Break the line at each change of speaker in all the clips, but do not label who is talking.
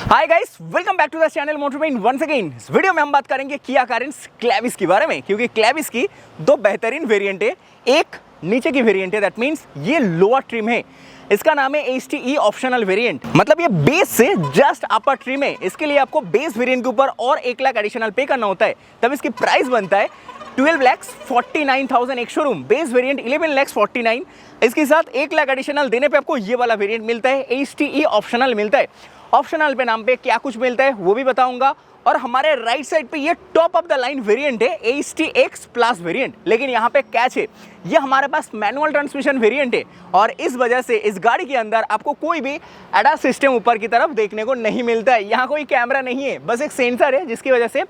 Hi guys, welcome back to the channel Motormen once again. इस video में हम बात करेंगे किया कैरेंस क्लेविस के बारे में, क्योंकि क्लेविस की दो बेहतरीन वेरिएंट है। एक नीचे की वेरिएंट है, दैट मींस ये लोअर ट्रिम है, इसका नाम है HTE ऑप्शनल वेरिएंट, मतलब ये बेस से जस्ट अपर ट्रिम है। इसके लिए आपको बेस वेरिएंट के ऊपर और 1 लाख एडिशनल पे करना होता है, तब इसकी प्राइस बनता है 12,49,000 एक शोरूम। बेस वेरिएंट 11,49,000, इसके साथ 1 लाख एडिशनल देने पे आपको ये वाला वेरिएंट मिलता है, HTE ऑप्शनल मिलता है। ऑप्शनल पे नाम पे क्या कुछ मिलता है वो भी बताऊंगा। और हमारे राइट साइड पे ये top of the line variant है, HTX प्लस वेरिएंट। लेकिन यहाँ पे कैच है, ये हमारे पास मैनुअल ट्रांसमिशन वेरिएंट है और इस वजह से इस गाड़ी के अंदर आपको कोई भी ADAS सिस्टम ऊपर की तरफ देखने को नहीं मिलता है। यहाँ कोई कैमरा नहीं है, बस एक सेंसर है जिसकी वजह से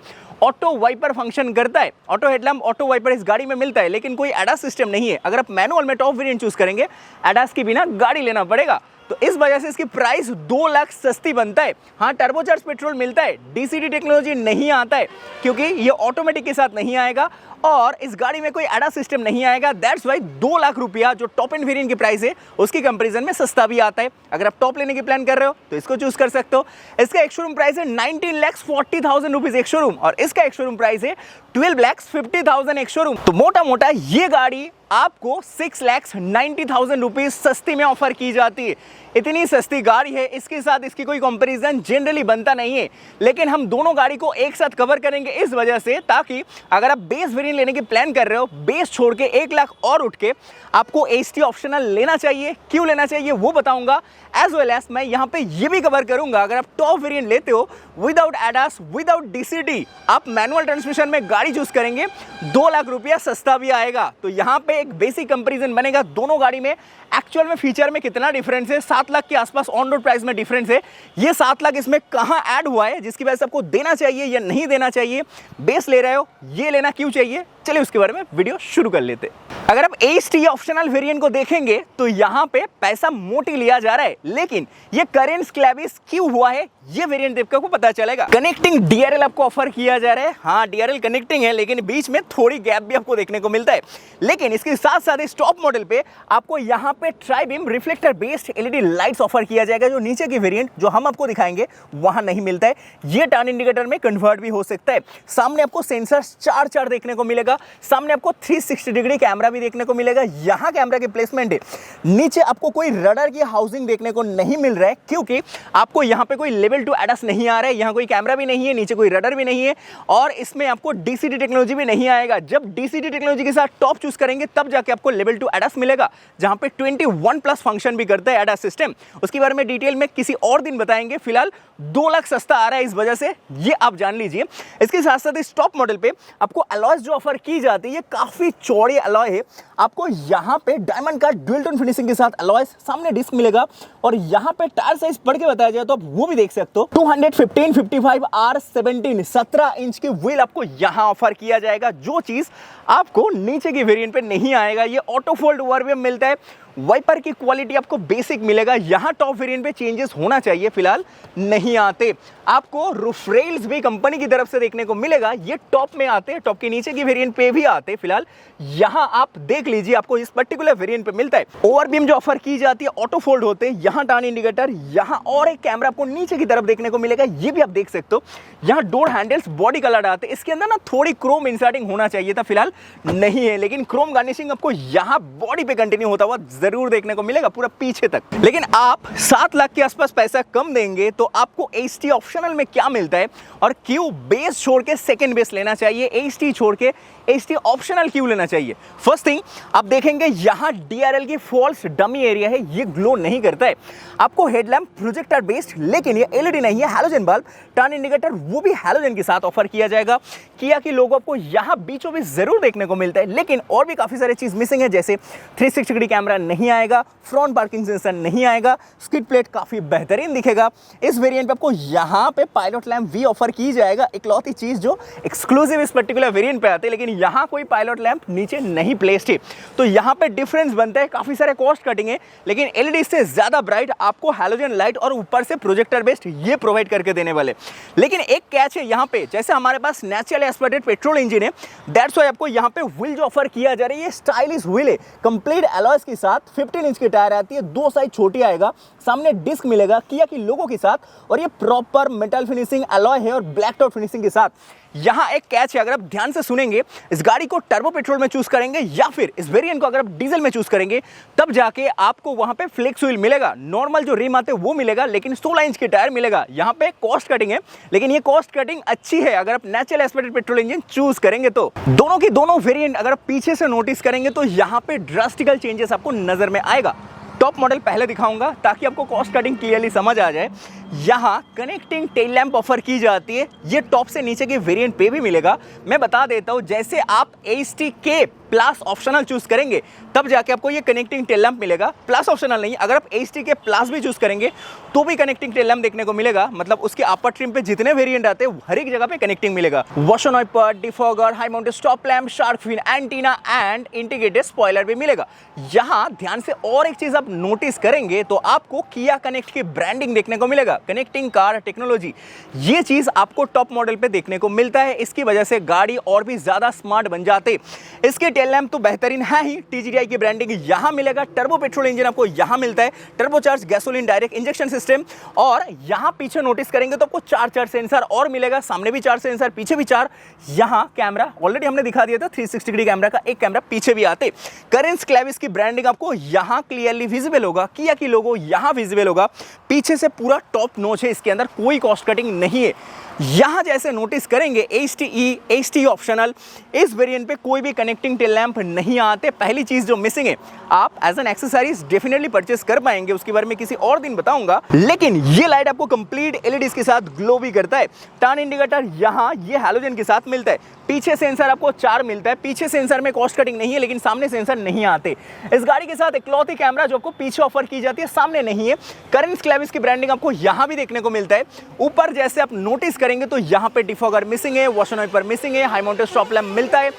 ऑटो वाइपर फंक्शन करता है। ऑटो हेडलैम्प, ऑटो वाइपर इस गाड़ी में मिलता है, लेकिन कोई ADAS सिस्टम नहीं है। अगर आप मैनुअल में टॉप वेरिएंट चूज करेंगे, ADAS के बिना गाड़ी लेना पड़ेगा, तो इस वजह से इसकी प्राइस 2 लाख सस्ती बनता है। हाँ, टर्बोचार्ज पेट्रोल मिलता है, DCT टेक्नोलॉजी नहीं आता है क्योंकि ये ऑटोमेटिक के साथ नहीं आएगा और इस गाड़ी में कोई ADAS सिस्टम नहीं आएगा। दैट्स वाई 2 लाख रुपया जो टॉप एंड वेरिएंट की प्राइस है उसकी कंपैरिजन में सस्ता भी आता है। अगर आप टॉप लेने की प्लान कर रहे हो तो इसको चूज कर सकते हो। इसका एक शोरूम प्राइस है 19,40,000 रुपीज एक शोरूम और इसका एक शोरूम प्राइस है 12,50,000 एक शोरूम। तो मोटा मोटा ये गाड़ी आपको 6,90,000 रुपीज सस्ती में ऑफर की जाती है। इतनी सस्ती गाड़ी है, इसके साथ इसकी कोई कंपैरिजन जनरली बनता नहीं है। लेकिन हम दोनों गाड़ी को एक साथ कवर करेंगे इस वजह से, ताकि अगर आप बेस वेरिएंट लेने की प्लान कर रहे हो, बेस छोड़ के 1 लाख और उठ के आपको HT ऑप्शनल लेना चाहिए, क्यों लेना चाहिए वो बताऊंगा। एज वेल एज मैं यहाँ पे ये भी कवर करूंगा, अगर आप टॉप वेरिएंट लेते हो विदाउट ADAS, विदाउट DCT, आप मैनुअल ट्रांसमिशन में गाड़ी चूज करेंगे, 2 लाख रुपया सस्ता भी आएगा। तो यहाँ पे एक बेसिक कंपैरिजन बनेगा दोनों गाड़ी में। एक्चुअल में फीचर में कितना डिफरेंस है, 7 लाख के आसपास ऑन रोड प्राइस में डिफरेंस है। ये 7 लाख इसमें कहां ऐड हुआ है, जिसकी वजह से आपको देना चाहिए या नहीं देना चाहिए। बेस ले रहे हो, ये लेना क्यों चाहिए, चलिए उसके बारे में वीडियो शुरू कर लेते। अगर आप HT ऑप्शनल वेरिएंट को देखेंगे तो यहाँ पे पैसा मोटी लिया जा रहा है, लेकिन ये कैरेंस क्लेविस क्यों हुआ है ये वेरिएंट देख के आपको पता चलेगा। कनेक्टिंग DRL आपको ऑफर किया जा रहा है। हाँ, DRL कनेक्टिंग है, लेकिन बीच में थोड़ी गैप भी आपको देखने को मिलता है। लेकिन इसके साथ साथ इस टॉप मॉडल पे आपको यहाँ पे try beam reflector based LED lights offer किया जाएगा, जो नीचे की वेरिएंट जो हम आपको दिखाएंगे वहां नहीं मिलता है। ये टर्न इंडिकेटर में कन्वर्ट भी हो सकता है। सामने आपको सेंसर 4 देखने को मिलेगा, सामने आपको 360 डिग्री कैमरा भी देखने को मिलेगा। यहाँ कैमरा की प्लेसमेंट है, नीचे आपको कोई रडार की हाउसिंग देखने को नहीं मिल रहा है, क्योंकि आपको यहाँ पे कोई लेवल 2 ADAS नहीं आ रहा है। यहाँ कोई कैमरा भी नहीं है, नीचे कोई रडार भी नहीं है और इसमें आपको DCT टेक्नोलॉजी भी नहीं आएगा। जब DCT टेक्नोलॉजी के साथ टॉप चूज करेंगे तब जाके आपको लेवल 2 ADAS मिलेगा, जहां पे 21+ फंक्शन भी करता है ADAS सिस्टम। उसके बारे में डिटेल में किसी और दिन बताएंगे। फिलहाल 2 लाख सस्ता आ रहा है, इस वजह से ये आप जान लीजिए। इसके साथ साथ इस टॉप मॉडल पे आपको अलॉयज जो ऑफर की जाती है, ये काफी चौड़ी अलॉय है। आपको यहाँ पे डायमंड का ड्यूल टोन फिनिशिंग के साथ अलॉयज, सामने डिस्क मिलेगा और यहाँ पे टायर साइज पढ़ के बताया जाए तो आप वो भी देख सकते हो। 215/55 R17 17 इंच की व्हील आपको यहाँ ऑफर किया जाएगा, जो चीज आपको नीचे की वेरिएंट पे नहीं आएगा। ये ऑटो फोल्ड ओवरव्यू मिलता है। वाइपर की क्वालिटी आपको बेसिक मिलेगा। यहाँ टॉप वेरिएंट पे चेंजेस होना चाहिए, फिलहाल नहीं आते। आपको रूफ रेल्स भी कंपनी की तरफ से देखने को मिलेगा, ये टॉप में आते हैं, टॉप के नीचे की वेरिएंट पे भी आते। फिलहाल यहाँ आप देख लीजिए, आपको इस पर्टिकुलर वेरिएंट पे मिलता है। ओवरबीम जो ऑफर की जाती है ऑटो फोल्ड होते हैं। यहाँ टर्न इंडिकेटर, यहाँ और एक कैमरा आपको नीचे की तरफ देखने को मिलेगा, ये भी आप देख सकते हो। यहाँ डोर हैंडल्स बॉडी कलर आते हैं। इसके अंदर ना थोड़ी क्रोम इंसर्टिंग होना चाहिए था, फिलहाल नहीं है, लेकिन क्रोम गार्निशिंग आपको यहाँ बॉडी पे कंटिन्यू होता हुआ जरूर देखने को मिलेगा, पूरा पीछे तक। लेकिन आप 7 लाख के आसपास पैसा कम देंगे तो आपको HT ऑप्शनल में क्या मिलता है और क्यों बेस छोड़ के सेकंड बेस लेना चाहिए, HT छोड़ के HT ऑप्शनल क्यों लेना चाहिए। फर्स्ट थिंग आप देखेंगे, यहाँ DRL की फॉल्स डमी एरिया है, ये ग्लो नहीं करता है। आपको हेडलैम्प प्रोजेक्टर बेस्ड, लेकिन ये LED नहीं है, हैलोजन बल्ब। टर्न इंडिकेटर वो भी हैलोजन के साथ ऑफर किया जाएगा। किया की लोगो आपको यहाँ बीचों बीच जरूर देखने को मिलता है, लेकिन और भी काफी सारी चीज मिसिंग है, जैसे 360 डिग्री कैमरा नहीं आएगा, फ्रंट पार्किंग सेंसर नहीं आएगा, स्किड प्लेट काफी बेहतरीन दिखेगा। इस वेरिएंट पे आपको यहाँ पे पायलट लैंप भी ऑफर की जाएगा, इकलौती चीज जो एक्सक्लूसिव इस पर्टिकुलर वेरिएंट पे आते हैं, लेकिन यहाँ कोई पायलट लैंप नीचे नहीं प्लेस्ड है। तो यहाँ पे डिफरेंस बनता है, काफी सारे कॉस्ट कटिंग है, लेकिन LED से ज्यादा ब्राइट आपको हैलोजन लाइट और ऊपर से प्रोजेक्टर बेस्ड ये प्रोवाइड करके देने वाले। लेकिन एक कैच है यहाँ पे, जैसे हमारे पास नेचुरली एस्पिरेटेड पेट्रोल इंजन है, दैट्स व्हाई आपको यहाँ पे व्हील जो ऑफर किया जा रहा है ये स्टाइलिश व्हील है, कंप्लीट अलॉयज के साथ। साथ 15 इंच की टायर आती है, 2 साइज छोटी आएगा, सामने डिस्क मिलेगा किया की लोगो के साथ, और ये प्रॉपर मेटल फिनिशिंग अलॉय है और ब्लैक टॉप फिनिशिंग के साथ। यहाँ एक कैच है, अगर आप ध्यान से सुनेंगे, इस गाड़ी को टर्बो पेट्रोल में चूज करेंगे या फिर इस वेरिएंट को अगर आप डीजल में चूज करेंगे तब जाके आपको वहां पे फ्लेक्स व्हील मिलेगा, नॉर्मल जो रिम आते हैं वो मिलेगा, लेकिन 16 इंच की टायर मिलेगा। यहाँ पे कॉस्ट कटिंग है, लेकिन ये कॉस्ट कटिंग अच्छी है अगर आप natural expected petrol engine choose करेंगे तो। दोनों की दोनों वेरिएंट अगर आप पीछे से नोटिस करेंगे तो यहाँ पे ड्रास्टिकल चेंजेस आपको नजर में आएगा। टॉप मॉडल पहले दिखाऊंगा ताकि आपको कॉस्ट कटिंग क्लियरली समझ आ जाए। यहाँ कनेक्टिंग टेल लैंप ऑफर की जाती है, ये टॉप से नीचे के वेरिएंट पे भी मिलेगा। मैं बता देता हूँ, जैसे आप HTK प्लस ऑप्शनल चूज करेंगे तब जाके आपको ये कनेक्टिंग टेल लैंप मिलेगा, प्लस ऑप्शनल नहीं। अगर आप HTK प्लस भी चूज करेंगे तो भी कनेक्टिंग टेल लैंप देखने को मिलेगा, मतलब उसके अपर ट्रिम पे जितने वेरिएंट आते हैं हर एक जगह पे कनेक्टिंग मिलेगा। Washer wiper, defogger, high mounted stop lamp, shark fin antenna and integrated spoiler भी मिलेगा। यहाँ ध्यान से और एक चीज आप नोटिस करेंगे तो आपको किया कनेक्ट की ब्रांडिंग देखने को मिलेगा, कनेक्टिंग कार टेक्नोलॉजी, ये चीज आपको टॉप मॉडल पे देखने को मिलता है। इसकी वजह से गाड़ी और भी ज्यादा स्मार्ट बन जाते। इसके टेल लैंप तो बेहतरीन है ही, TGDI की ब्रांडिंग यहाँ मिलेगा, टर्बो पेट्रोल इंजन आपको यहाँ मिलता है, turbocharge gasoline direct injection system, और यहाँ पीछे नोटिस करेंगे तो आपको 4 सेंसर और मिलेगा, सामने भी 4 सेंसर, पीछे भी 4। यहाँ कैमरा ऑलरेडी हमने दिखा दिया था, 360 डिग्री कैमरा का एक कैमरा पीछे भी आते। करेंस क्लेविस की ब्रांडिंग आपको यहाँ क्लियरली विजिबल होगा, किया की लोगो यहाँ विजिबल होगा, पीछे से पूरा टॉप नोच है, इसके अंदर कोई कॉस्ट कटिंग नहीं है। यहाँ जैसे नोटिस करेंगे HTE ऑप्शनल, इस वेरिएंट पे कोई भी कनेक्टिंग टेल लैंप नहीं आते। पहली चीज जो मिसिंग है, आप as an accessories definitely purchase कर पाएंगे, उसके बारे में किसी और दिन बताऊंगा, लेकिन ये लाइट आपको कंप्लीट LEDs के साथ ग्लो भी करता है। टर्न इंडिकेटर यहाँ ये हैलोजन के साथ मिलता है, पीछे सेंसर आपको 4 मिलता है, पीछे सेंसर में कॉस्ट कटिंग नहीं है, लेकिन सामने सेंसर नहीं आते। इस गाड़ी के साथ इकलौती कैमरा जो आपको पीछे ऑफर की जाती है, सामने नहीं है। करेंस क्लेविस की ब्रांडिंग आपको यहाँ भी देखने को मिलता है। ऊपर जैसे आप नोटिस करेंगे तो यहाँ पे डिफॉगर मिसिंग है, वॉशर वाइपर मिसिंग है, हाई माउंटेड स्टॉप लैंप मिलता है।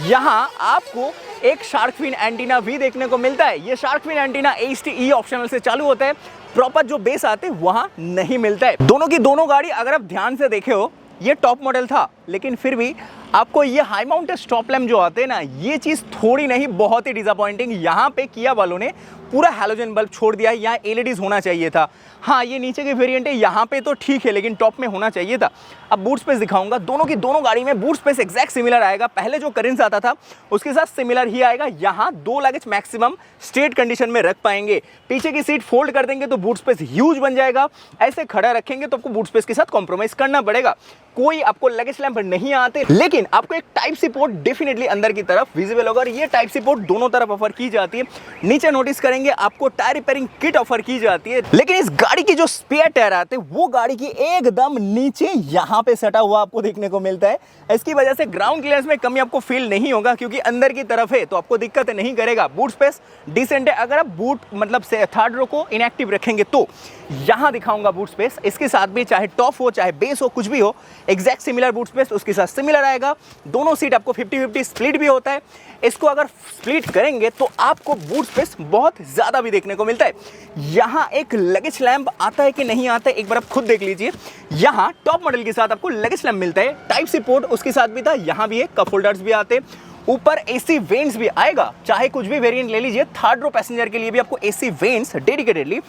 यहाँ आपको एक शार्क फिन एंटीना भी देखने को मिलता है। ये shark fin antenna HTE optional से चालू होता है, प्रॉपर जो बेस आते हैं वहां नहीं मिलता है। दोनों की दोनों गाड़ी अगर आप ध्यान से देखे हो, ये टॉप मॉडल था, लेकिन फिर भी आपको ये हाई माउंटेड स्टॉप लैंप जो आते हैं ना, ये चीज थोड़ी नहीं बहुत ही डिसअपॉइंटिंग। यहाँ पे किया वालों ने पूरा हैलोजन बल्ब छोड़ दिया है, यहाँ LEDs होना चाहिए था। हाँ, ये नीचे के वेरिएंट है, यहाँ पे तो ठीक है, लेकिन टॉप में होना चाहिए था। अब बूट स्पेस दिखाऊंगा, दोनों की दोनों गाड़ी में बूट स्पेस एग्जैक्ट सिमिलर आएगा। पहले जो करेंस आता था उसके साथ सिमिलर ही आएगा। यहाँ 2 लगेज मैक्सिमम स्ट्रेट कंडीशन में रख पाएंगे। पीछे की सीट फोल्ड कर देंगे तो बूट स्पेस ह्यूज बन जाएगा, ऐसे खड़ा रखेंगे तो आपको बूट स्पेस के साथ कॉम्प्रोमाइज करना पड़ेगा। कोई आपको लगेज लैंप नहीं आते, लेकिन आपको एक टाइप सी पोर्ट डेफिनेटली अंदर की तरफ विजिबल होगा, और ये टाइप सी पोर्ट दोनों तरफ ऑफर की जाती है। नीचे नोटिस करेंगे आपको टायर रिपेयरिंग किट ऑफर की जाती है, लेकिन इस गाड़ी की जो स्पेयर टायर आते हैं वो गाड़ी की एकदम नीचे यहाँ पे सटा हुआ आपको देखने को मिलता है। इसकी वजह से ग्राउंड क्लियरेंस में कमी आपको फील नहीं होगा, क्योंकि अंदर की तरफ है तो आपको दिक्कत नहीं करेगा। बूट स्पेस डिसेंट है, अगर आप बूट मतलब से थर्ड रो को इनएक्टिव रखेंगे तो यहाँ दिखाऊंगा बूट स्पेस। इसके साथ भी चाहे टॉप हो चाहे बेस हो, कुछ भी हो, एग्जैक्ट सिमिलर बूट स्पेस उसके साथ सिमिलर आएगा। दोनों सीट आपको 50-50 स्प्लिट भी होता है। इसको अगर स्प्लिट करेंगे तो आपको बूट स्पेस बहुत ज्यादा भी देखने को मिलता है। यहाँ एक लगेज लैंप आता है कि नहीं आता है, एक बार आप खुद देख लीजिए। यहाँ टॉप मॉडल के साथ आपको लगेज लैंप मिलता है, टाइप सी पोर्ट उसके साथ भी था, यहाँ भी है, कप होल्डर्स भी आते, ऊपर AC वेंट्स भी आएगा। चाहे कुछ भी वेरिएंट ले लीजिए, थर्ड रो पैसेंजर के लिए भी आपको AC वेंट्स डेडिकेटेडली।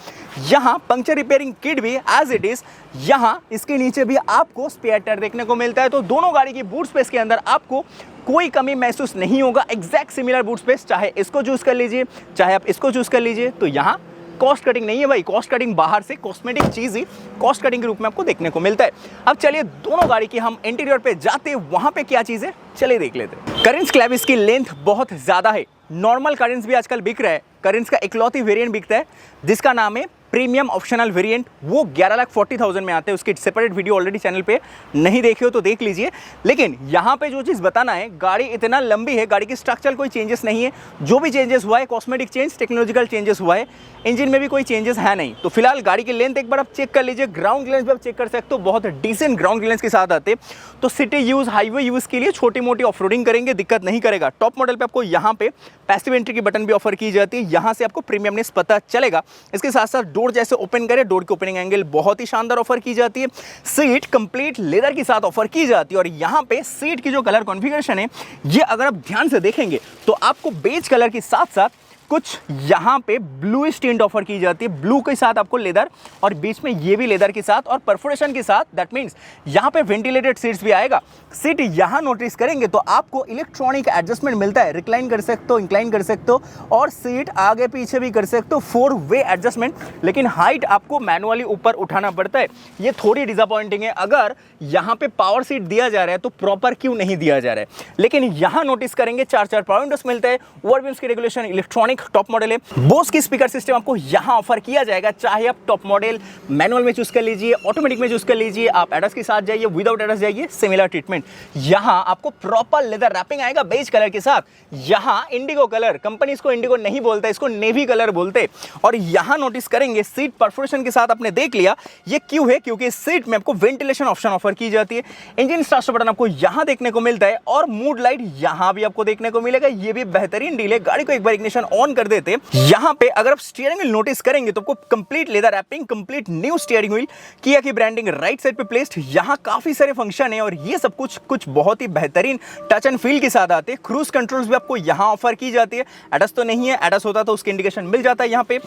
यहाँ पंक्चर रिपेयरिंग किट भी एज इट इज। यहाँ इसके नीचे भी आपको स्पेयर टायर देखने को मिलता है। तो दोनों गाड़ी की बूट स्पेस के अंदर आपको कोई कमी महसूस नहीं होगा, एग्जैक्ट सिमिलर बूट स्पेस। चाहे इसको चूज कर लीजिए चाहे आप इसको चूज कर लीजिए। तो यहाँ कॉस्ट कटिंग नहीं है भाई, कॉस्ट कटिंग बाहर से कॉस्मेटिक चीज ही कॉस्ट कटिंग के रूप में आपको देखने को मिलता है। अब चलिए दोनों गाड़ी की हम इंटीरियर पे जाते हैं, वहां पे क्या चीज है चलिए देख लेते हैं। करेंस क्लेविस की लेंथ बहुत ज्यादा है, नॉर्मल करेंस भी आजकल बिक रहा है। करेंस का इकलौती वेरिएंट बिकता है जिसका नाम है प्रीमियम ऑप्शनल वेरिएंट, वो 11,40,000 में आते हैं। उसकी सेपरेट वीडियो ऑलरेडी चैनल पे नहीं देखे हो तो देख लीजिए। लेकिन यहाँ पे जो चीज़ बताना है, गाड़ी इतना लंबी है, गाड़ी की स्ट्रक्चर कोई चेंजेस नहीं है। जो भी चेंजेस हुआ है कॉस्मेटिक चेंज, टेक्नोलॉजिकल चेंजेस हुआ है, इंजन में भी कोई चेंजेस है नहीं। तो फिलहाल गाड़ी की लेंथ एक बार आप चेक कर लीजिए, ग्राउंड क्लियरेंस भी आप चेक कर सकते हो, बहुत डिसेंट ग्राउंड क्लियरेंस के साथ आते। तो सिटी यूज, हाईवे यूज के लिए छोटी मोटी ऑफरोडिंग करेंगे, दिक्कत नहीं करेगा। टॉप मॉडल पे आपको यहाँ पे पैसिव एंट्री की बटन भी ऑफर की जाती है, यहाँ से आपको प्रीमियमनेस पता चलेगा। इसके साथ साथ डोर जैसे ओपन करें, डोर की ओपनिंग एंगल बहुत ही शानदार ऑफर की जाती है। सीट कंप्लीट लेदर के साथ ऑफर की जाती है, और यहाँ पे सीट की जो कलर कॉन्फ़िगरेशन है, ये अगर आप ध्यान से देखेंगे तो आपको बेज कलर के साथ साथ कुछ यहाँ पे ब्लू टिंट ऑफर की जाती है, ब्लू के साथ आपको लेदर और बीच में ये भी लेदर के साथ और परफोरेशन के साथ। दैट मीन्स यहाँ पे वेंटिलेटेड सीट्स भी आएगा। सीट यहाँ नोटिस करेंगे तो आपको इलेक्ट्रॉनिक एडजस्टमेंट मिलता है, रिक्लाइन कर सकते हो, इंक्लाइन कर सकते हो और सीट आगे पीछे भी कर सकते हो, 4 वे एडजस्टमेंट। लेकिन हाइट आपको मैनुअली ऊपर उठाना पड़ता है, ये थोड़ी डिसअपॉइंटिंग है। अगर यहाँ पे पावर सीट दिया जा रहा है तो प्रॉपर क्यों नहीं दिया जा रहा है। लेकिन यहाँ नोटिस करेंगे 4 पावर विंडोज मिलते हैं, ओवरव्हील्स की रेगुलेशन इलेक्ट्रॉनिक टॉप मॉडल है। बोस की स्पीकर सिस्टम आपको यहाँ ऑफर किया जाएगा, चाहे आप टॉप मॉडल मैनुअल में चूज कर लीजिए, ऑटोमेटिक में चूज कर लीजिए, आप एडस के साथ जाइए, विदाउट एडस जाइए, सिमिलर ट्रीटमेंट। यहाँ आपको प्रॉपर लेदर रैपिंग आएगा बेज कलर के साथ। यहाँ इंडिगो कलर, कंपनी इसको इंडिगो नहीं बोलता, इसको नेवी कलर बोलते। और यहाँ नोटिस करेंगे सीट परफोरेशन के साथ आपने देख लिया, ये क्यों है, क्योंकि सीट में आपको वेंटिलेशन ऑप्शन ऑफर की जाती है। इंजन स्टार्ट बटन आपको यहाँ देखने को मिलता है और मूड लाइट यहाँ भी आपको देखने को मिलेगा। ये भी बेहतरीन डील है। गाड़ी को एक बार इग्निशन ऑन कर देते, यहाँ पे अगर आप स्टीयरिंग व्हील नोटिस करेंगे तो आपको complete leather wrapping, complete new steering wheel, Kia की ब्रांडिंग राइट साइड पे प्लेस्ड। यहाँ काफी सारे फंक्शन है और ये सब कुछ बहुत ही बेहतरीन टच एंड फील के साथ आते हैं। क्रूज कंट्रोल्स भी आपको यहाँ ऑफर की जाती है। एडस तो नहीं है, एडस होता तो उसकी इंडिकेशन मिल जाता है यहाँ पे।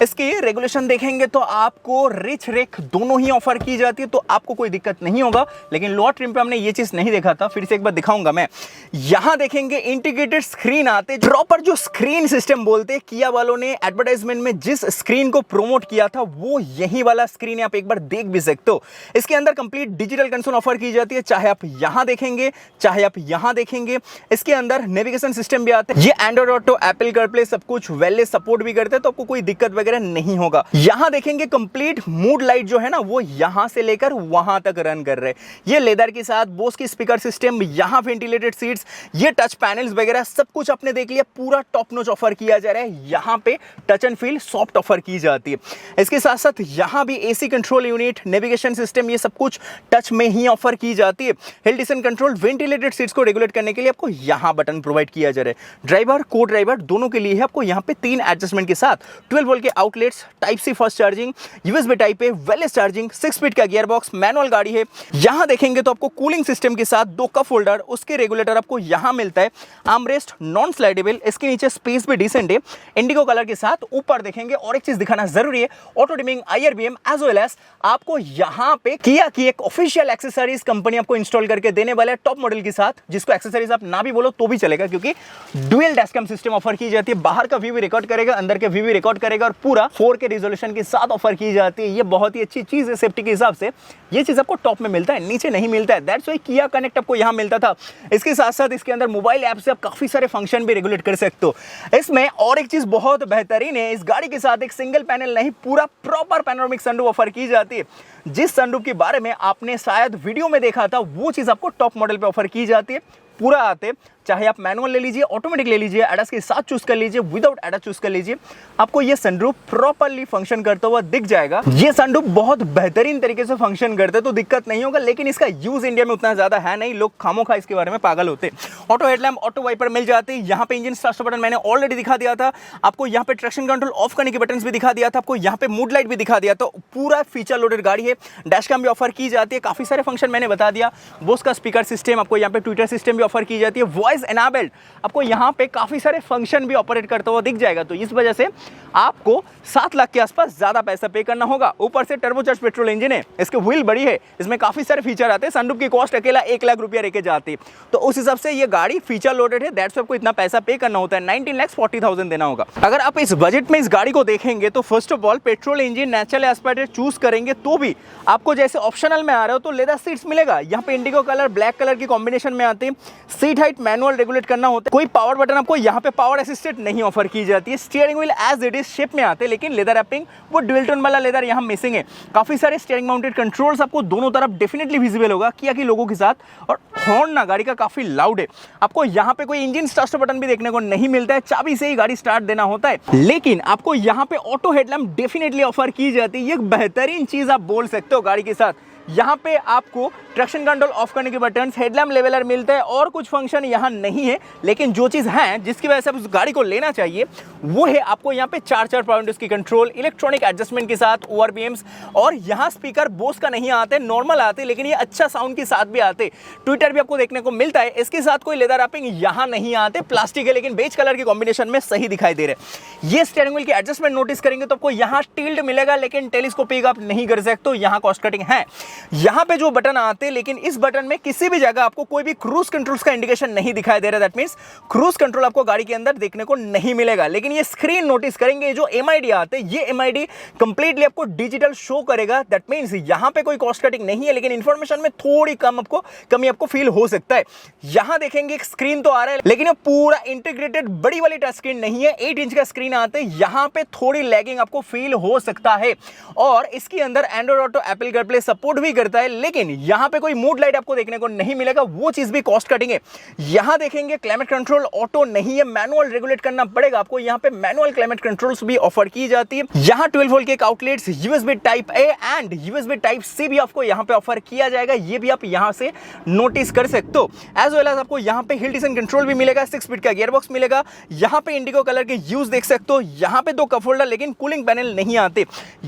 इसकी रेगुलेशन देखेंगे तो आपको रिच रेक दोनों ही ऑफर की जाती है, तो आपको कोई दिक्कत नहीं होगा। लेकिन लोअर ट्रिम पे हमने ये चीज नहीं देखा था, फिर से एक बार दिखाऊंगा मैं। यहां देखेंगे इंटीग्रेटेड स्क्रीन आते, प्रॉपर जो स्क्रीन सिस्टम बोलते हैं। किया वालों ने एडवर्टाइजमेंट में जिस स्क्रीन को प्रोमोट किया था वो यही वाला स्क्रीन है, आप एक बार देख भी सकते हो। इसके अंदर कंप्लीट डिजिटल कंसोल ऑफर की जाती है, चाहे आप यहां देखेंगे चाहे आप यहां देखेंगे। इसके अंदर नेविगेशन सिस्टम भी आता है, ये एंड्रॉइड ऑटो, एप्पल कारप्ले सब कुछ वेललेस सपोर्ट भी करते हैं, तो आपको कोई दिक्कत वगैरह नहीं होगा। यहां देखेंगे कंप्लीट मूड लाइट जो है ना वो यहां से लेकर वहां तक रन कर रहे हैं। ये लेदर के साथ बोस की स्पीकर सिस्टम, यहां वेंटिलेटेड सीट्स, ये टच पैनल्स वगैरह सब कुछ आपने देख लिया। पूरा टॉप नॉच ऑफर किया जा रहा है। यहां पे touch and feel soft offer की जाती है। इसके साथ साथ यहां भी AC control unit, navigation system, ये सब कुछ टच में ही ऑफर की जाती है। Hill descent control, ventilated seats को रेगुलेट करने के लिए आपको यहां बटन प्रोवाइड किया जा रहा है। ड्राइवर को ड्राइवर दोनों के लिए है आपको यहां पे 3 एडजस्टमेंट के साथ 12 वोल्ट के outlets, type C fast charging, USB type A, wireless charging, 6 speed का गियर बॉक्स, मैनुअल गाड़ी है। यहां देखेंगे तो आपको कूलिंग सिस्टम के साथ 2 कप होल्डर, उसके रेगुलेटर आपको यहां मिलता है। आर्मरेस्ट नॉन स्लाइडेबल, इसके नीचे स्पेस भी डिसेंट है इंडिगो कलर के साथ। ऊपर देखेंगे और एक चीज दिखाना जरूरी है, auto dimming, IRVM as well as आपको यहां पे किया की एक ऑफिशियल एक्सेसरीज कंपनी आपको इंस्टॉल करके देने वाला है टॉप मॉडल के साथ, जिसको एक्सेसरीज आप ना भी बोलो तो भी चलेगा, क्योंकि डुअल डैशकैम सिस्टम ऑफर की जाती है। बाहर का व्यू भी रिकॉर्ड करेगा, अंदर के व्यू भी रिकॉर्ड करेगा और पूरा 4K रिजोल्यूशन के साथ ऑफर की जाती है। ये बहुत ही अच्छी चीज है सेफ्टी के हिसाब से। ये चीज आपको टॉप में मिलता है, नीचे नहीं मिलता है। दैट्स व्हाई किया कनेक्ट आपको यहां मिलता था। इसके साथ साथ इसके अंदर मोबाइल ऐप से आप काफी सारे फंक्शन भी रेगुलेट कर सकते हो। इसमें और एक चीज बहुत बेहतरीन है, इस गाड़ी के साथ एक सिंगल पैनल नहीं, पूरा प्रॉपर पैनोरामिक सनरूफ ऑफर की जाती है। जिस सनरूफ के बारे में आपने शायद वीडियो में देखा था वो चीज आपको टॉप मॉडल पे ऑफर की जाती है। पूरा आते, चाहे आप मैनुअल ले लीजिए, ऑटोमेटिक ले लीजिए, एडस के साथ चूज कर लीजिए, विदाउट एडस चूज कर लीजिए, आपको ये सनरूफ प्रॉपर्ली फंक्शन करता हुआ दिख जाएगा। ये सनरूफ बहुत बेहतरीन तरीके से फंक्शन करते हैं, तो दिक्कत नहीं होगा। लेकिन इसका यूज इंडिया में उतना ज्यादा है नहीं, लोग खामोखा इसके बारे में पागल होते। ऑटो हेडलैम्प, ऑटो वाइपर मिल जाते हैं। यहाँ पे इंजन स्टार्ट बटन मैंने ऑलरेडी दिखा दिया था आपको, यहाँ पे ट्रैक्शन कंट्रोल ऑफ करने के बटन भी दिखा दिया था आपको, यहाँ पे मूड लाइट भी दिखा दिया। तो पूरा फीचर लोडेड गाड़ी है। डैशकैम भी ऑफर की जाती है, काफी सारे फंक्शन मैंने बता दिया। बोस का स्पीकर सिस्टम, आपको यहाँ पे ट्विटर सिस्टम भी ऑफर की जाती है। वॉइस एनाबल्ड, आपको यहाँ पे काफी सारे फंक्शन भी ऑपरेट करता हुआ दिख जाएगा। तो इस वजह से आपको 7 लाख के आसपास ज्यादा पैसा पे करना होगा। ऊपर से टर्बोचार्ज पेट्रोल इंजन है, इसके व्हील बड़ी है, इसमें काफी सारे फीचर आते हैं। सनरूफ की कॉस्ट अकेला 1 लाख रुपया लेके जाती है, तो उस हिसाब से ये गाड़ी फीचर लोडेड है। दैट्स आपको इतना पैसा पे करना होता है, 19,40,000 देना होगा। अगर आप इस बजट में इस गाड़ी को देखेंगे तो first of all petrol engine natural aspect choose करेंगे तो भी आपको जैसे ऑप्शनल में आ रहे हो तो लेदर सीट्स मिलेगा। यहाँ पे इंडिगो कलर, ब्लैक कलर की कॉम्बिनेशन में आती है। सीट हाइट मैनुअल रेगुलेट करना होता है। कोई पावर बटन आपको यहाँ पे पावर असिस्टेंट नहीं ऑफर की जाती है। Steering wheel as it is shape में आते हैं, लेकिन लेदर रैपिंग वो ड्यूल टोन वाला लेदर यहाँ मिसिंग है। काफी सारे स्टीयरिंग माउंटेड कंट्रोल्स आपको दोनों तरफ डेफिनेटली विजिबल होगा किया की लोगों के साथ। और हॉर्न ना गाड़ी का काफी लाउड है। आपको यहाँ पे कोई इंजन स्टार्ट बटन भी देखने को नहीं मिलता है, चाबी से ही गाड़ी स्टार्ट देना होता है। लेकिन आपको यहाँ पे ऑटो हेडलैम्प डेफिनेटली ऑफर की जाती है। ये एक बेहतरीन चीज आप बोल सकते हो गाड़ी के साथ। यहाँ पे आपको ट्रैक्शन कंट्रोल ऑफ करने के बटन, हेडलैम्प लेवलर मिलता है और कुछ फंक्शन यहाँ नहीं है, लेकिन जो चीज़ है जिसकी वजह से आप उस गाड़ी को लेना चाहिए वो है आपको यहाँ पे 4 पावर विंडोज की कंट्रोल, इलेक्ट्रॉनिक एडजस्टमेंट के साथ ORBMs, और यहाँ स्पीकर बोस का नहीं आते, नॉर्मल आते, लेकिन ये अच्छा साउंड के साथ भी आते। ट्विटर भी आपको देखने को मिलता है। इसके साथ कोई लेदर रैपिंग यहाँ नहीं आते, प्लास्टिक है लेकिन बेज कलर के कॉम्बिनेशन में सही दिखाई दे रहे। ये स्टीयरिंग व्हील की एडजस्टमेंट नोटिस करेंगे तो आपको यहाँ टिल्ट मिलेगा, लेकिन टेलीस्कोपिक आप नहीं कर सकते, यहाँ कॉस्ट कटिंग है। यहाँ पे जो बटन आते हैं, लेकिन इस बटन में किसी भी जगह आपको कोई भी क्रूज कंट्रोल्स का इंडिकेशन नहीं दिखाई दे रहा। दैट मींस क्रूज कंट्रोल आपको गाड़ी के अंदर देखने को नहीं मिलेगा। लेकिन ये स्क्रीन नोटिस करेंगे, जो MID आते हैं, ये MID कंप्लीटली आपको डिजिटल शो करेगा। दैट मींस यहाँ पे कोई कॉस्ट कटिंग नहीं है, लेकिन इंफॉर्मेशन में थोड़ी कमी आपको फील हो सकता है। यहाँ देखेंगे एक स्क्रीन तो आ रहा है, लेकिन ये पूरा इंटीग्रेटेड बड़ी वाली टच स्क्रीन नहीं है। 8 इंच का स्क्रीन आते हैं, यहाँ पे थोड़ी लैगिंग आपको फील हो सकता है। और इसके अंदर Android auto, Apple CarPlay support भी करता है, लेकिन यहाँ पे कोई मूड लाइट आपको देखने को नहीं मिलेगा, वो चीज भी कॉस्ट कटिंग है। यहाँ देखेंगे क्लाइमेट कंट्रोल ऑटो नहीं है, मैनुअल रेगुलेट करना पड़ेगा आपको। यहाँ पे मैनुअल क्लाइमेट कंट्रोल्स भी ऑफर की जाती है। यहाँ 12 वोल्ट के outlets, USB type A and USB type C भी आपको यहाँ पे ऑफर किया जाएगा, ये भी आप यहाँ से नोटिस कर सकते हो। एज वेल एज आपको यहाँ पे हिल डिसेंट कंट्रोल भी मिलेगा, 6 स्पीड का गियरबॉक्स मिलेगा। यहाँ पे इंडिगो कलर के यूज देख सकते हो। यहाँ पे 2 कप होल्डर, लेकिन कूलिंग पैनल नहीं आते।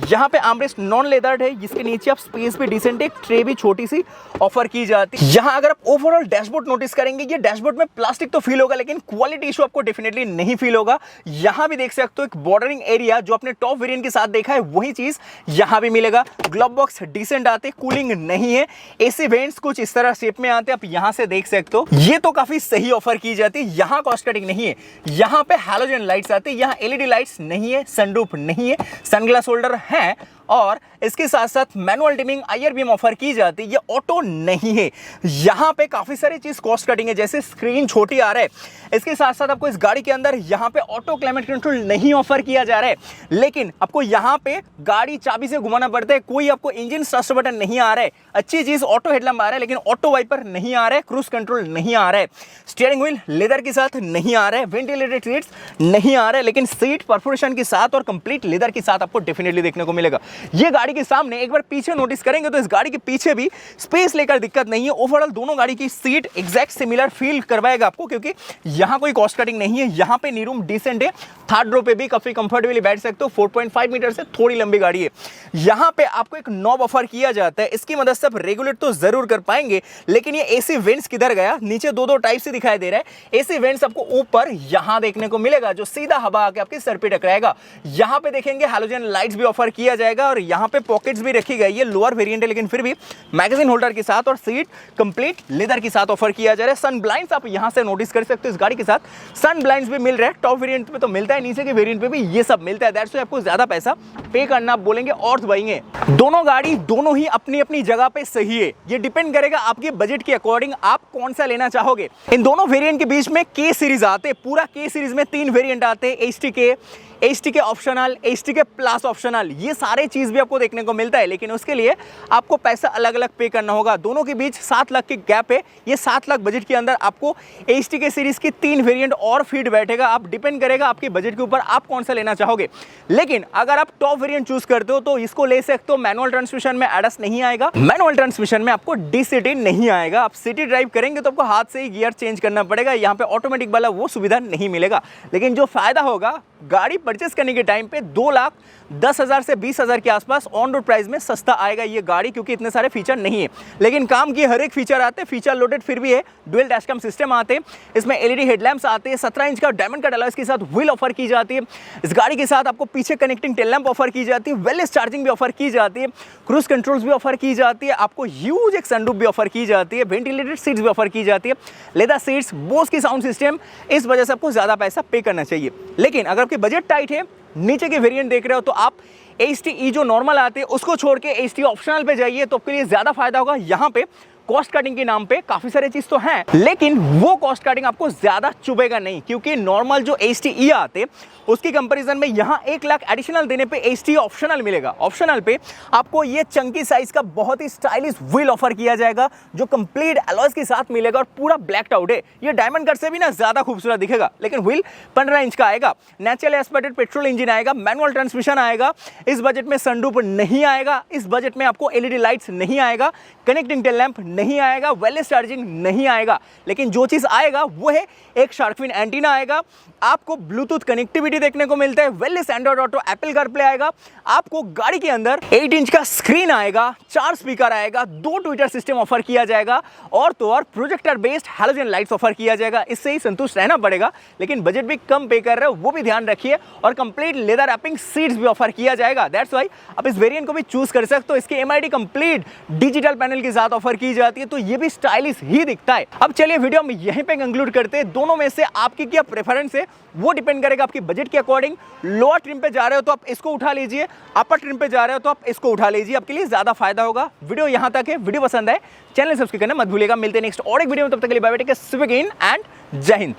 यहाँ पे आर्मरेस्ट नॉन लेदर्ड है, जिसके नीचे आप स्पेस भी डिसेंट, एक ट्रे भी छोटी सी ऑफर की जाती है। यहाँ अगर आप ओवरऑल डैशबोर्ड नोटिस करेंगे, ये डैशबोर्ड में प्लास्टिक तो फील होगा, लेकिन क्वालिटी इशू आपको डेफिनेटली नहीं फील होगा। यहाँ भी देख सकते हो एक बॉर्डरिंग एरिया, जो आपने टॉप वेरिएंट के साथ देखा है वही चीज यहाँ भी मिलेगा। ग्लोब बॉक्स डिसेंट आते, कूलिंग नहीं है। AC वेंट्स कुछ इस तरह शेप में आते, आप यहाँ से देख सकते हो, ये तो काफी सही ऑफर की जाती है। यहाँ कॉस्ट कटिंग नहीं है। यहाँ पे हैलोजन लाइट्स आते, यहाँ LED लाइट्स नहीं है, सनरूफ नहीं है, सनग्लास होल्डर है, और इसके साथ साथ manual dimming IR beam offer की जाती है। ये ऑटो नहीं है। यहाँ पे काफी सारी चीज कॉस्ट कटिंग है, जैसे स्क्रीन छोटी आ रहा है। इसके साथ साथ आपको इस गाड़ी के अंदर यहाँ पे ऑटो क्लाइमेट कंट्रोल नहीं ऑफर किया जा रहा है, लेकिन आपको यहाँ पे गाड़ी चाबी से घुमाना पड़ता है। कोई आपको इंजन स्टार्ट बटन नहीं आ रहा है। अच्छी चीज ऑटो हेडलैम्प आ रहा है, लेकिन ऑटो वाइपर नहीं आ रहा है, क्रूज कंट्रोल नहीं आ रहा है, स्टीयरिंग व्हील लेदर के साथ नहीं आ रहा है, वेंटिलेटेड सीट्स नहीं आ रहा है, लेकिन सीट परफोरेशन के साथ और कंप्लीट लेदर के साथ आपको डेफिनेटली देखने को मिलेगा। ये गाड़ी के सामने एक बार पीछे नोटिस करेंगे तो इस गाड़ी के पीछे भी स्पेस लेकर दिक्कत नहीं है। ओवरऑल दोनों गाड़ी की सीट एग्जैक्ट सिमिलर फील करवाएगा आपको, क्योंकि यहाँ कोई कॉस्ट कटिंग नहीं है। यहाँ पे नी रूम डिसेंट है, थर्ड रो पे भी काफी कंफर्टेबली बैठ सकते हो। 4.5 मीटर से थोड़ी लंबी गाड़ी है। यहाँ पे आपको एक नॉब ऑफर किया जाता है, इसकी मदद से आप रेगुलेट तो जरूर कर पाएंगे, लेकिन ये AC वेंट्स किधर गया? नीचे 2 टाइप से दिखाई दे रहा है। AC वेंट्स आपको ऊपर यहाँ देखने को मिलेगा, जो सीधा हवा आके आपके सर पे टकराएगा। यहाँ पे देखेंगे हैलोजन लाइट्स भी ऑफर किया जाएगा, और यहाँ पे पॉकेट्स भी रखी गई है। लोअर वेरिएंट है, लेकिन फिर भी मैगजीन होल्डर के साथ और सीट कंप्लीट लेदर के साथ ऑफर किया जा रहा है। सन ब्लाइंड्स आप यहाँ से नोटिस कर सकते हो, इस गाड़ी के साथ सन ब्लाइंड्स भी मिल रहा है। टॉप वेरिएंट पे तो मिलता है, नीचे के वेरिएंट पे भी ये सब मिलता है। दैट्स व्हाई आपको ज्यादा पैसा पे करना बोलेंगे और दबाएंगे। दोनों गाड़ी दोनों ही अपनी अपनी जगह पे सही है। ये डिपेंड करेगा आपके बजट के अकॉर्डिंग आप कौन सा लेना चाहोगे। इन दोनों वेरिएंट के बीच में K सीरीज आते हैं। पूरा K सीरीज में 3 वेरिएंट आते हैं, HTK optional, HTK plus optional. ये सारे चीज भी आपको देखने को मिलता है, लेकिन उसके लिए आपको पैसा अलग अलग पे करना होगा। दोनों के बीच 7 लाख की गैप है। ये 7 लाख बजट के अंदर आपको HTK सीरीज की 3 वेरिएंट और फीड बैठेगा। आप डिपेंड करेगा आपके बजट के ऊपर आप कौन सा लेना चाहोगे। लेकिन अगर आप टॉप वेरिएंट चूज करते हो तो इसको ले सकते हो। मैनुअल ट्रांसमिशन में ADAS नहीं आएगा, मैनुअल ट्रांसमिशन में आपको DCT नहीं आएगा। आप सिटी ड्राइव करेंगे तो आपको हाथ से ही गियर चेंज करना पड़ेगा। यहाँ पे ऑटोमेटिक वाला वो सुविधा नहीं मिलेगा। लेकिन जो फायदा होगा, गाड़ी परचेस करने के टाइम पे 2,10,000 से 20,000 के आसपास ऑन रोड प्राइस में सस्ता आएगा ये गाड़ी, क्योंकि इतने सारे फीचर नहीं है। लेकिन काम की हर एक फीचर आते हैं, फीचर लोडेड फिर भी है। डुअल डैशकैम सिस्टम आते हैं, इसमें LED हेडलैम्प्स आते हैं, 17 इंच का डायमंड कट अलॉयज के साथ व्हील ऑफर की जाती है। इस गाड़ी के साथ आपको पीछे कनेक्टिंग टेल लैंप ऑफर की जाती है, वेलनेस चार्जिंग भी ऑफर की जाती है, क्रूज कंट्रोल्स भी ऑफर की जाती है, आपको ह्यूज एक सनरूफ भी ऑफर की जाती है, वेंटिलेटेड सीट्स भी ऑफर की जाती है, लेदर सीट्स, बोस की साउंड सिस्टम। इस वजह से आपको ज्यादा पैसा पे करना चाहिए। लेकिन अगर आपके बजट टाइट है, नीचे के वेरिएंट देख रहे हो, तो आप HTE जो नॉर्मल आते हैं उसको छोड़ के HT ऑप्शनल पे जाइए, तो आपके लिए ज्यादा फायदा होगा। यहाँ पे कॉस्ट कटिंग के नाम पे काफी सारे चीज तो हैं, लेकिन वो कॉस्ट कटिंग आपको ज्यादा चुभेगा नहीं, क्योंकि नॉर्मल जो HT आते उसकी कंपैरिजन में यहाँ 1 लाख एडिशनल देने पे HT ऑप्शनल मिलेगा। ऑप्शनल पे आपको ये चंकी साइज का बहुत ही स्टाइलिश व्हील ऑफर किया जाएगा जो कंप्लीट अलॉयज के साथ मिलेगा और पूरा ब्लैक्ड आउट है। ये डायमंड कट से भी ना ज्यादा खूबसूरत दिखेगा, लेकिन व्हील 15 इंच का आएगा, नेचुरल एस्पेक्टेड पेट्रोल इंजन आएगा, मैनुअल ट्रांसमिशन आएगा। इस बजट में सनरूफ नहीं आएगा, इस बजट में आपको LED लाइट्स नहीं आएगा, कनेक्टिंग टेल लैंप नहीं आएगा, वायरलेस चार्जिंग नहीं आएगा, लेकिन जो चीज आएगा वो है एक शार्क फिन एंटीना आएगा, आपको ब्लूटूथ कनेक्टिविटी देखने को मिलता है, wireless Android auto, Apple CarPlay आएगा, आपको गाड़ी के अंदर 8 इंच का स्क्रीन आएगा, 4 स्पीकर आएगा, 2 ट्विटर सिस्टम ऑफर किया जाएगा और तो और projector based halogen lights offer किया जाएगा। इससे ही संतुष्ट रहना पड़ेगा, लेकिन बजट भी कम पे कर रहे हो वो भी ध्यान रखिए, और कंप्लीट लेदर रैपिंग सीट्स भी ऑफर किया जाएगा। दैट्स व्हाई आप इस वेरिएंट को भी चूज कर सकते हो। इसके MID कंप्लीट डिजिटल पैनल के साथ ऑफर की जाती है, तो ये भी स्टाइलिश ही दिखता है। अब चलिए वीडियो हम यहीं पे कंक्लूड करते हैं। दोनों में से आपकी क्या प्रेफरेंस है वो डिपेंड करेगा आपकी बजट के अकॉर्डिंग। लोअर ट्रिम पे जा रहे हो तो आप इसको उठा लीजिए, अपर ट्रिम पे जा रहे हो तो आप इसको उठा लीजिए, आपके लिए ज्यादा फायदा होगा। वीडियो यहां तक है, वीडियो पसंद है चैनल सब्सक्राइब करना मत भूलिएगा। मिलते हैं नेक्स्ट और एक वीडियो में, तब तक के लिए bye bye, take care, and Jai Hind.